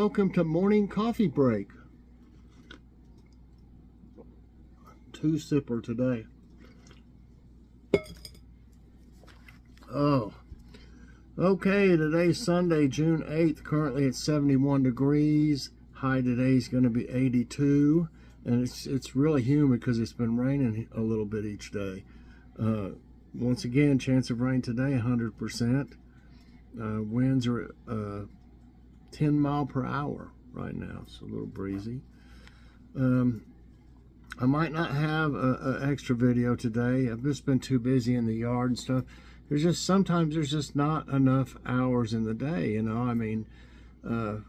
welcome to morning coffee break. 2-sipper today. Oh, okay, today's Sunday, June 8th. Currently it's 71 degrees. High today is going to be 82. And it's really humid because it's been raining a little bit each day. Once again, chance of rain today, 100%. Winds are 10 mile per hour right now. It's a little breezy. I might not have an extra video today. I've just been too busy in the yard and stuff. Sometimes there's just not enough hours in the day, you know. I mean, I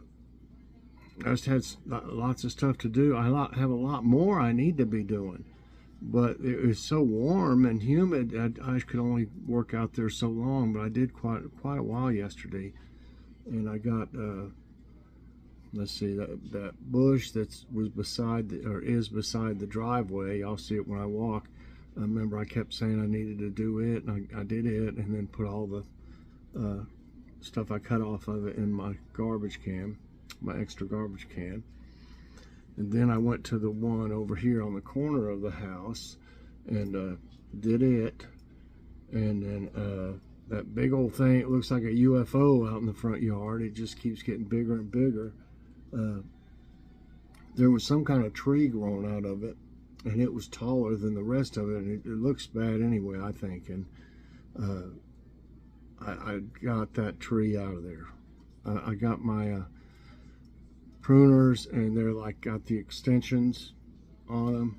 just had lots of stuff to do. I have a lot more I need to be doing. But it was so warm and humid, I could only work out there so long. But I did quite a while yesterday. And I got, let's see, that bush was beside, is beside the driveway. I'll see it when I walk. I remember I kept saying I needed to do it, and I did it, and then put all the stuff I cut off of it in my garbage can, my extra garbage can. And then I went to the one over here on the corner of the house and did it. And then that big old thing, it looks like a UFO out in the front yard. It just keeps getting bigger and bigger. There was some kind of tree growing out of it, and it was taller than the rest of it. And it looks bad anyway, I think. And I got that tree out of there. I got my pruners, and they're like got the extensions on them,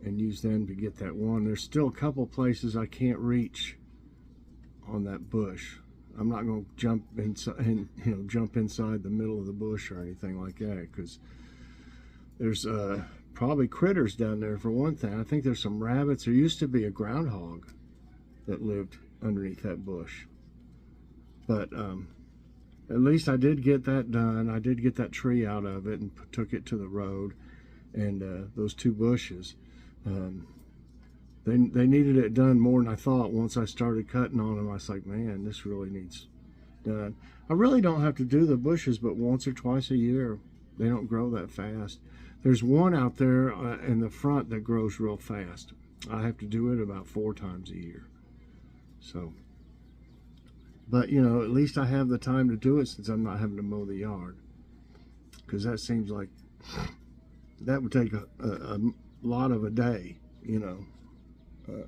and use them to get that one. There's still a couple places I can't reach on that bush. I'm not going to jump inside and jump inside the middle of the bush or anything like that, because there's probably critters down there for one thing. I think there's some rabbits. There used to be a groundhog that lived underneath that bush, but at least I did get that done. I did get that tree out of it and took it to the road. And those two bushes, they needed it done more than I thought. Once I started cutting on them, I was like, man, this really needs done. I really don't have to do the bushes but once or twice a year. They don't grow that fast. There's one out there in the front that grows real fast. I have to do it about 4 times a year. So, but you know, at least I have the time to do it since I'm not having to mow the yard. Because that seems like that would take a lot of a day, you know,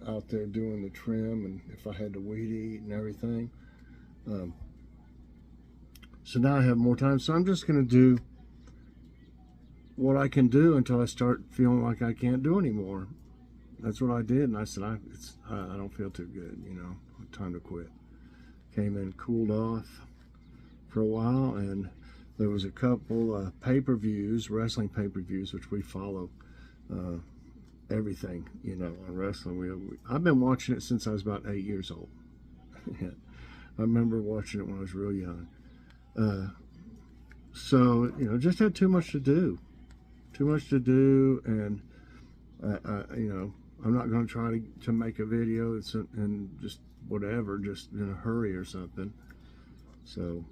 out there doing the trim, and if I had to weed eat and everything. So now I have more time. So I'm just going to do what I can do until I start feeling like I can't do anymore. That's what I did, and I said, I don't feel too good, you know, time to quit. Came in, cooled off for a while, and there was a couple pay-per-views, wrestling pay-per-views, which we follow everything, you know, on wrestling. I've been watching it since I was about 8 years old. I remember watching it when I was real young. So, you know, just had too much to do. And, you know, I'm not going to try to make a video and just whatever, just in a hurry or something. So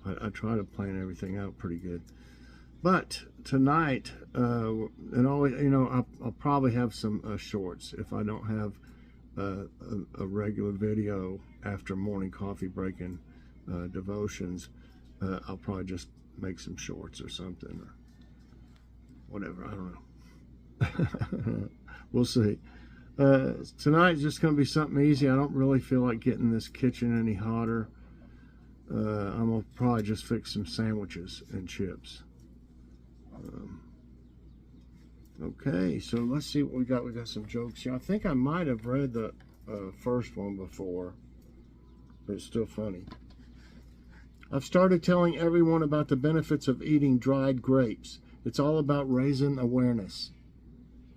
I try to plan everything out pretty good. But tonight, and always, you know, I'll probably have some shorts if I don't have a regular video after morning coffee break and devotions. I'll probably just make some shorts or something or whatever. I don't know. We'll see. Tonight's just going to be something easy. I don't really feel like getting this kitchen any hotter. I'm going to probably just fix some sandwiches and chips. Okay, so let's see what we got. We got some jokes here. I think I might have read the first one before, but it's still funny. I've started telling everyone about the benefits of eating dried grapes. It's all about raising awareness.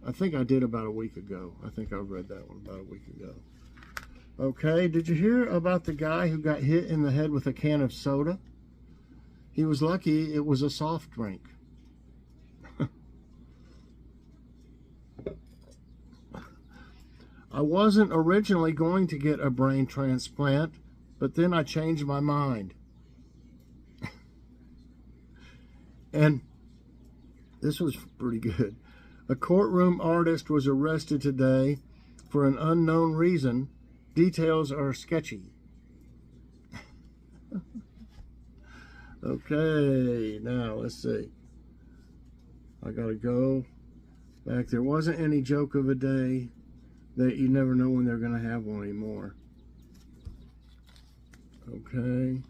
I think I did about a week ago. I think I read that one about a week ago. Okay, did you hear about the guy who got hit in the head with a can of soda? He was lucky it was a soft drink. I wasn't originally going to get a brain transplant, but then I changed my mind. And this was pretty good. A courtroom artist was arrested today for an unknown reason. Details are sketchy. Okay, now let's see. I gotta go back. There wasn't any joke of a day. That you never know when they're gonna have one anymore. Okay,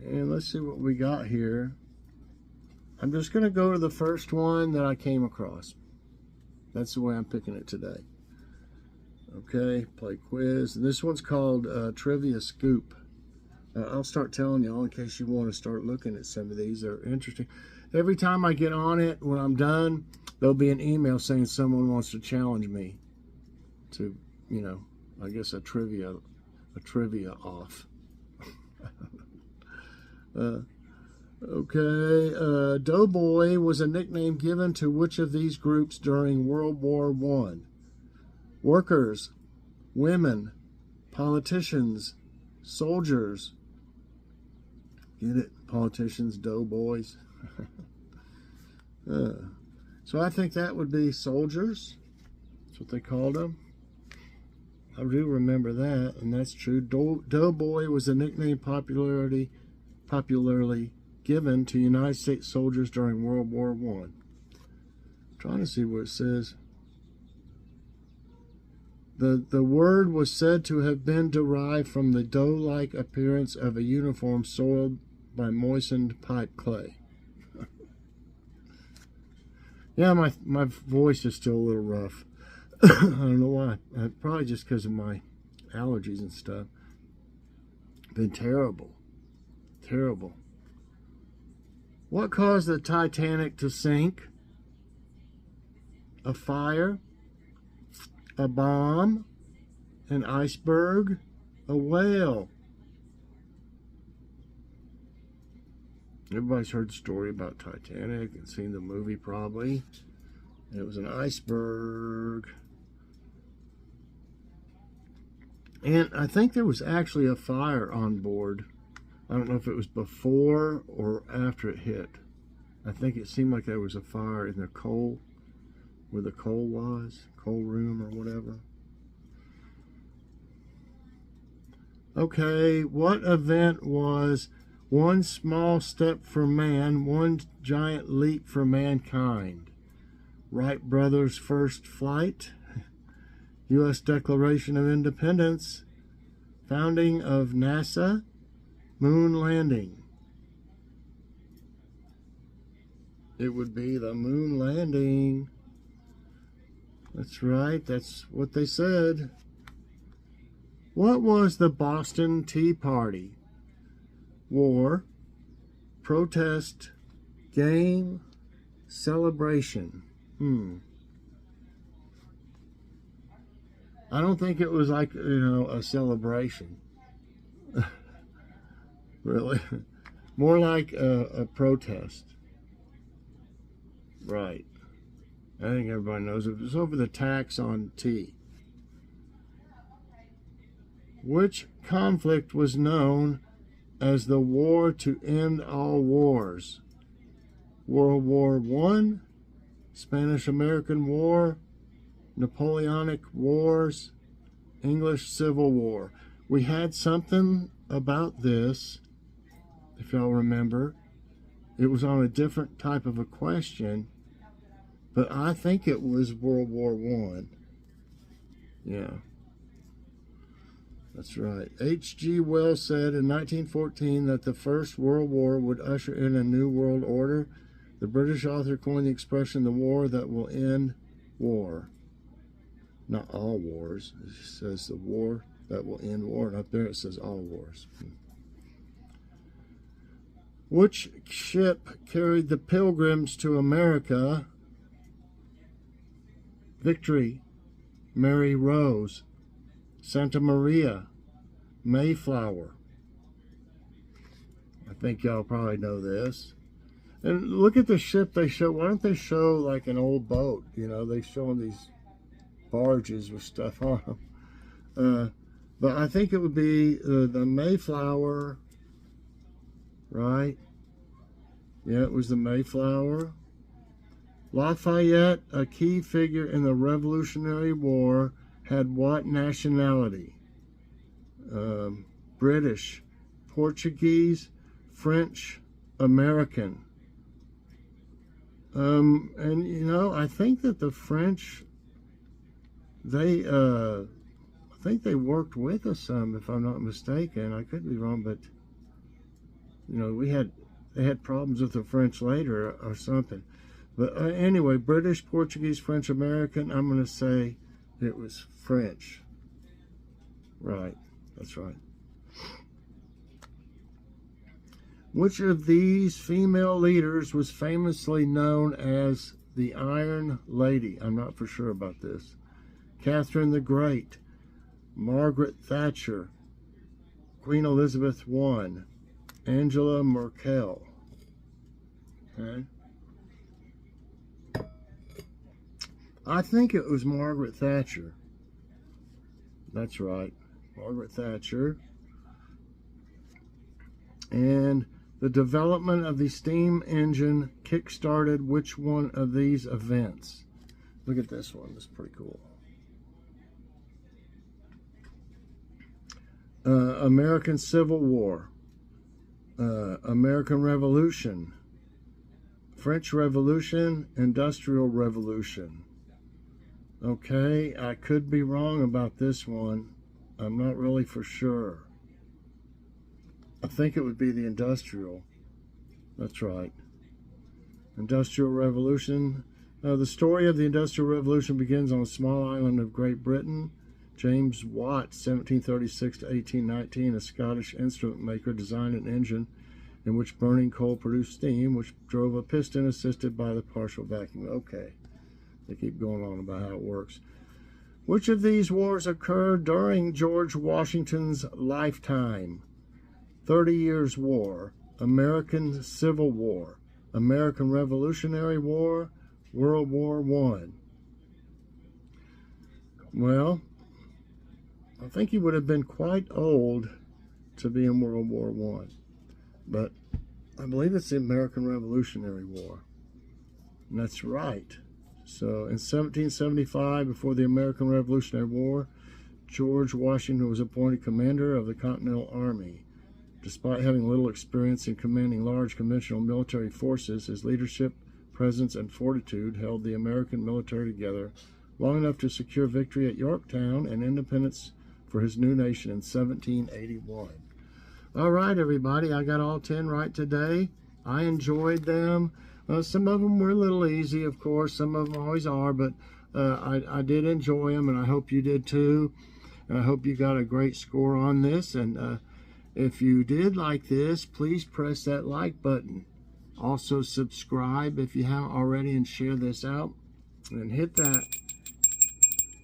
and let's see what we got here. I'm just gonna go to the first one that I came across. That's the way I'm picking it today. Okay, play quiz. This one's called Trivia Scoop. I'll start telling y'all in case you want to start looking at some of these. They're interesting. Every time I get on it, when I'm done, there'll be an email saying someone wants to challenge me to, you know, I guess a trivia off. Okay, Doughboy was a nickname given to which of these groups during World War I? Workers, women, politicians, soldiers. Get it? Politicians, doughboys. So I think that would be soldiers. That's what they called them. I do remember that, and that's true. Doughboy was a nickname popularly given to United States soldiers during World War I. I'm trying to see what it says. The word was said to have been derived from the dough-like appearance of a uniform soiled by moistened pipe clay. Yeah, my voice is still a little rough. I don't know why. Probably just because of my allergies and stuff. Been terrible. Terrible. What caused the Titanic to sink? A fire? A bomb? An iceberg? A whale? Everybody's heard the story about Titanic and seen the movie probably. And it was an iceberg. And I think there was actually a fire on board. I don't know if it was before or after it hit. I think it seemed like there was a fire in the coal, where the coal was, coal room or whatever. Okay, what event was one small step for man, one giant leap for mankind? Wright brothers' first flight, U.S. Declaration of Independence, founding of NASA, moon landing. It would be the moon landing. That's right, that's what they said. What was the Boston Tea Party? War, protest, game, celebration. I don't think it was like, a celebration. Really. More like a protest. Right. I think everybody knows it was over the tax on tea. Which conflict was known as the war to end all wars? World War I, Spanish-American War, Napoleonic Wars, English Civil War. We had something about this, if y'all remember. It was on a different type of a question, but I think it was World War I. Yeah. That's right. H.G. Wells said in 1914 that the First World War would usher in a new world order. The British author coined the expression, the war that will end war. Not all wars. It says the war that will end war. And up there it says all wars. Which ship carried the Pilgrims to America? Victory, Mary Rose, Santa Maria, Mayflower. I think y'all probably know this. And look at the ship they show. Why don't they show like an old boat? They show these barges with stuff on them. But I think it would be the Mayflower, right? Yeah, it was the Mayflower. Lafayette, a key figure in the Revolutionary War, had what nationality? British, Portuguese, French, American. And you know, I think that the French, I think they worked with us some, if I'm not mistaken. I could be wrong, but you know, they had problems with the French later or something. But anyway, British, Portuguese, French, American. I'm going to say it was French. Right, that's right. Which of these female leaders was famously known as the Iron Lady? I'm not for sure about this. Catherine the Great, Margaret Thatcher, Queen Elizabeth I, Angela Merkel. Okay. I think it was Margaret Thatcher. That's right, Margaret Thatcher. And the development of the steam engine kick-started which one of these events? Look at this one. This is pretty cool. American Civil War, American Revolution, French Revolution, Industrial Revolution. Okay, I could be wrong about this one. I'm not really for sure. I think it would be the Industrial. That's right. Industrial Revolution. The story of the Industrial Revolution begins on a small island of Great Britain. James Watt, 1736 to 1819, a Scottish instrument maker, designed an engine in which burning coal produced steam, which drove a piston assisted by the partial vacuum. Okay, they keep going on about how it works. Which of these wars occurred during George Washington's lifetime? 30 Years' War, American Civil War, American Revolutionary War, World War I. Well, I think he would have been quite old to be in World War I. But I believe it's the American Revolutionary War. And that's right. So in 1775, before the American Revolutionary War, George Washington was appointed commander of the Continental Army. Despite having little experience in commanding large conventional military forces, his leadership, presence, and fortitude held the American military together long enough to secure victory at Yorktown and independence for his new nation in 1781. All right, everybody, I got all 10 right today. I enjoyed them. Some of them were a little easy, of course. Some of them always are, but I did enjoy them, and I hope you did too. And I hope you got a great score on this. And if you did like this, please press that like button. Also subscribe if you haven't already, and share this out. And hit that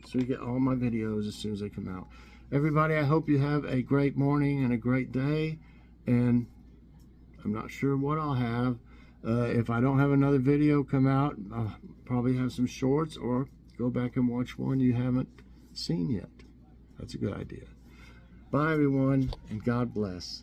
so you get all my videos as soon as they come out. Everybody, I hope you have a great morning and a great day. And I'm not sure what I'll have. If I don't have another video come out, I'll probably have some shorts, or go back and watch one you haven't seen yet. That's a good idea. Bye, everyone, and God bless.